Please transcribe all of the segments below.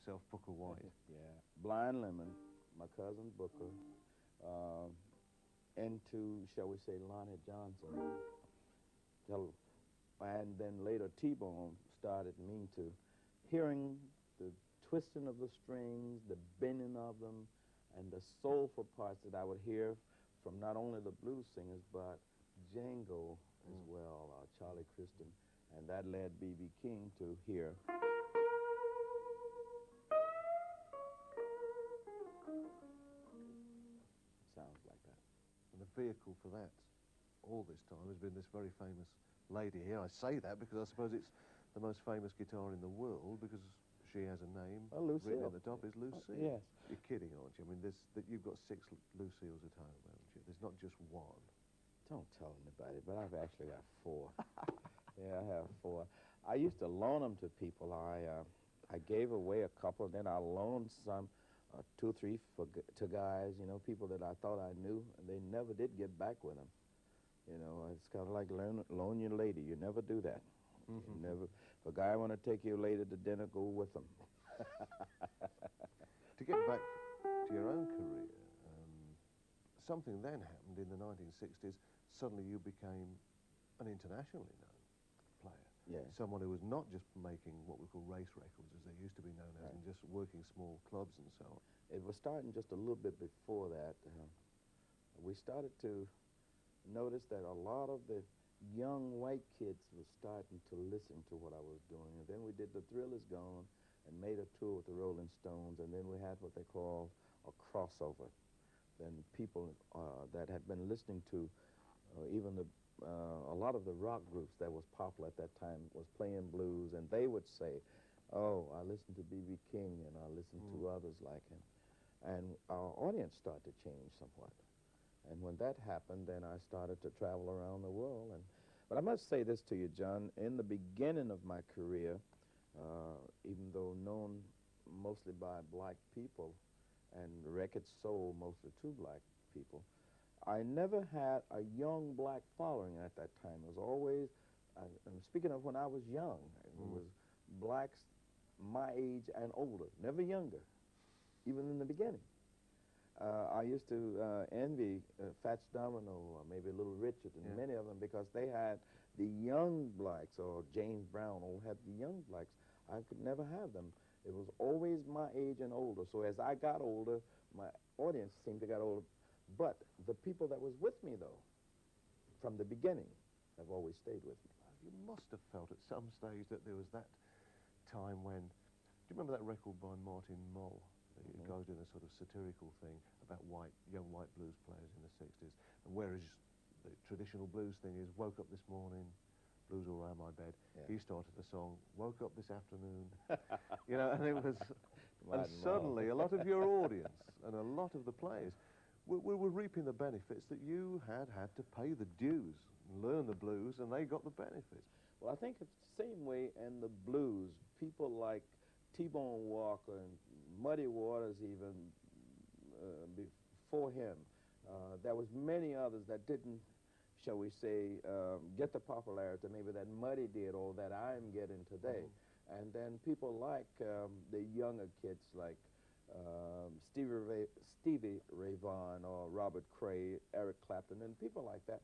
himself, Booker White. Yeah. Blind Lemon, my cousin Booker, into, shall we say, Lonnie Johnson. And then later T-Bone started me to hearing the twisting of the strings, the bending of them, and the soulful parts that I would hear from not only the blues singers, but Django as well, Charlie Christian. And that led B.B. King to hear. Sounds like that. And the vehicle for that all this time has been this very famous lady here. I say that because I suppose it's the most famous guitar in the world because she has a name written at the top is Lucille. Yes. You're kidding, aren't you? I mean, you've got 6 Lucilles at home, haven't you? There's not just one. Don't tell anybody, but I've actually got 4. Yeah, I have 4. I used to loan them to people. I gave away a couple, then I loaned some, 2 or 3 to guys, you know, people that I thought I knew, and they never did get back with them. You know, it's kind of like loan your lady. You never do that. You never. If a guy want to take your lady to dinner, go with him. To get back to your own career, something then happened in the 1960s. Suddenly you became an internationally known player. Yeah. Someone who was not just making what we call race records, as they used to be known as, and just working small clubs and so on. It was starting just a little bit before that. We started to notice that a lot of the young white kids were starting to listen to what I was doing. And then we did The Thrill Is Gone and made a tour with the Rolling Stones, and then we had what they call a crossover. Then people that had been listening to even a lot of the rock groups that was popular at that time was playing blues, and they would say, oh, I listened to B.B. King and I listened to others like him. And our audience started to change somewhat. And when that happened, then I started to travel around the world. But I must say this to you, John, in the beginning of my career, even though known mostly by black people and records sold mostly to black people, I never had a young black following at that time. It was always, I'm speaking of when I was young, it was blacks my age and older, never younger, even in the beginning. I used to envy Fats Domino or maybe Little Richard and many of them because they had the young blacks, or James Brown all had the young blacks. I could never have them. It was always my age and older. So as I got older, my audience seemed to get older. But the people that was with me, though, from the beginning, have always stayed with me. You must have felt at some stage that there was that time when, do you remember that record by Martin Mull? It goes in a sort of satirical thing about young white blues players in the 60s. And whereas the traditional blues thing is, woke up this morning, blues all around my bed, he started the song, woke up this afternoon. You know, and it was, and suddenly a lot of your audience and a lot of the players were reaping the benefits that you had to pay the dues, learn the blues, and they got the benefits. Well, I think it's the same way in the blues. People like T-Bone Walker and Muddy Waters even before him. There was many others that didn't, shall we say, get the popularity maybe that Muddy did or that I'm getting today. And then people like the younger kids like Stevie Ray Vaughan or Robert Cray, Eric Clapton, and people like that.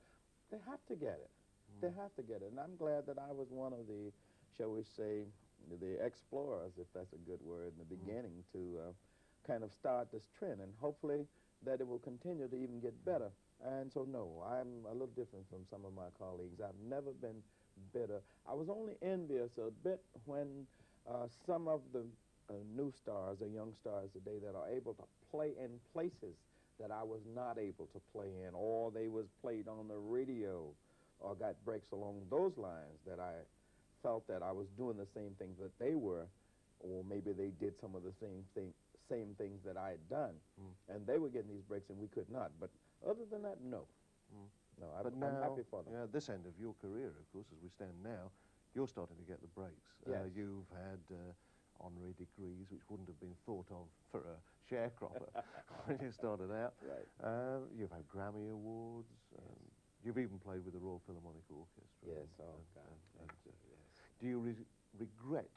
They have to get it. They have to get it. And I'm glad that I was one of the, shall we say, the explorers, if that's a good word, in the beginning to kind of start this trend. And hopefully that it will continue to even get better. And so, no, I'm a little different from some of my colleagues. I've never been bitter. I was only envious a bit when some of the new stars or young stars today that are able to play in places that I was not able to play in, or they was played on the radio or got breaks along those lines, that I felt that I was doing the same things that they were, or maybe they did some of the same things that I had done, and they were getting these breaks and we could not. But other than that, no. No, I'm happy for them. Yeah, this end of your career, of course, as we stand now, you're starting to get the breaks. Yes. You've had honorary degrees, which wouldn't have been thought of for a sharecropper when you started out. Right. You've had Grammy Awards. You've even played with the Royal Philharmonic Orchestra. Yes, oh God. Do you regret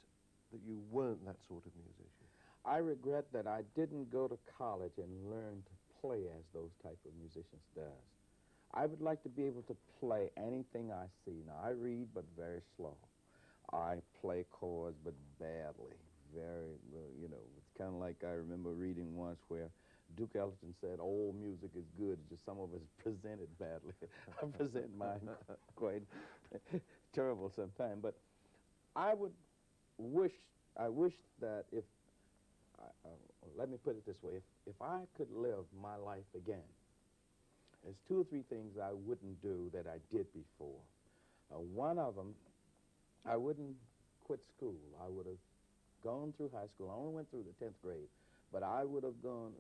that you weren't that sort of musician? I regret that I didn't go to college and learn to play as those type of musicians does. I would like to be able to play anything I see. Now, I read, but very slow. I play chords, but badly. Very, you know, it's kind of like I remember reading once where Duke Ellington said, old music is good, it's just some of us present it badly. I present mine quite terrible sometimes. But I would wish, I wish that if, let me put it this way, if I could live my life again, there's two or three things I wouldn't do that I did before. One of them, I wouldn't quit school. I would have gone through high school. I only went through the 10th grade, but I would have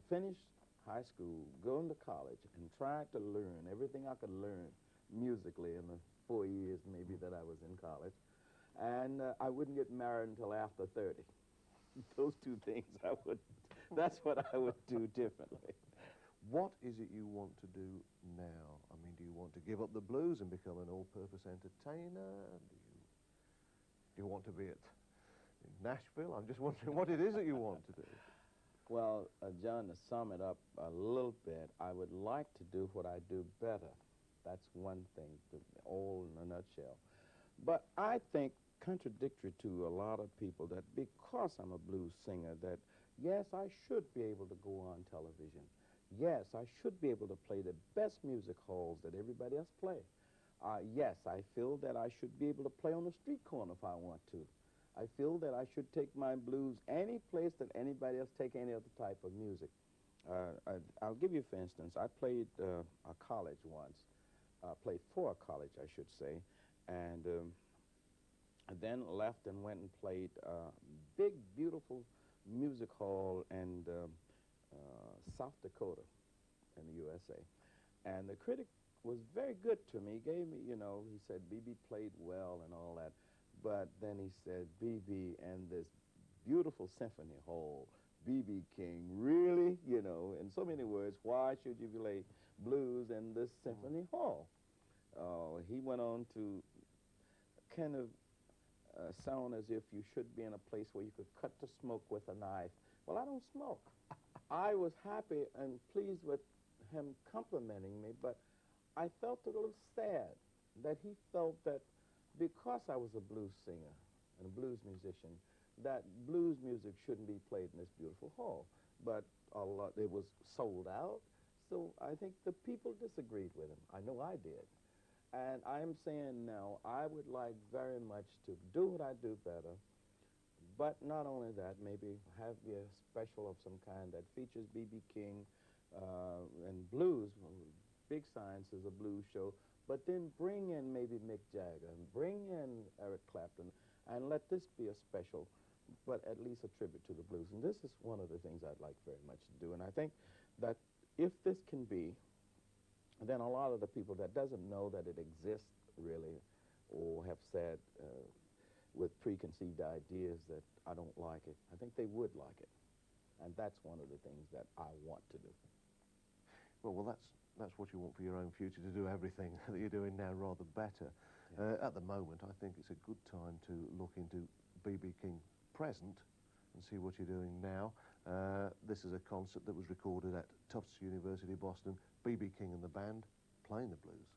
finished high school, gone to college, and tried to learn everything I could learn musically in the 4 years maybe that I was in college. And I wouldn't get married until after 30. Those two things that's what I would do differently. What is it you want to do now? I mean, do you want to give up the blues and become an all-purpose entertainer? Do you want to be in Nashville? I'm just wondering what it is that you want to do. Well, John, to sum it up a little bit, I would like to do what I do better. That's one thing, all in a nutshell. But I think, contradictory to a lot of people, that because I'm a blues singer, that yes, I should be able to go on television. Yes, I should be able to play the best music halls that everybody else play. Yes, I feel that I should be able to play on the street corner if I want to. I feel that I should take my blues any place that anybody else take any other type of music. I'll give you, for instance, I played a college once, played for a college, I should say, and then left and went and played a big, beautiful music hall in South Dakota in the USA. And the critic was very good to me. He gave me, you know, he said, B.B. played well and all that. But then he said, B.B. and this beautiful symphony hall, B.B. King, really? You know, in so many words, why should you play blues in this symphony hall? He went on to kind of sound as if you should be in a place where you could cut the smoke with a knife. Well, I don't smoke. I was happy and pleased with him complimenting me, but I felt a little sad that he felt that because I was a blues singer and a blues musician, that blues music shouldn't be played in this beautiful hall. But it was sold out, so I think the people disagreed with him. I know I did. And I'm saying now, I would like very much to do what I do better, but not only that, maybe have a special of some kind that features B.B. King and blues. Big Science is a blues show, but then bring in maybe Mick Jagger and bring in Eric Clapton and let this be a special, but at least a tribute to the blues. And this is one of the things I'd like very much to do. And I think that if this can be, then a lot of the people that doesn't know that it exists really, or have said with preconceived ideas that I don't like it, I think they would like it. And that's one of the things that I want to do. Well, that's what you want for your own future, to do everything that you're doing now rather better. Yeah. At the moment, I think it's a good time to look into B.B. King present and see what you're doing now. This is a concert that was recorded at Tufts University, Boston. B.B. King and the band playing the blues.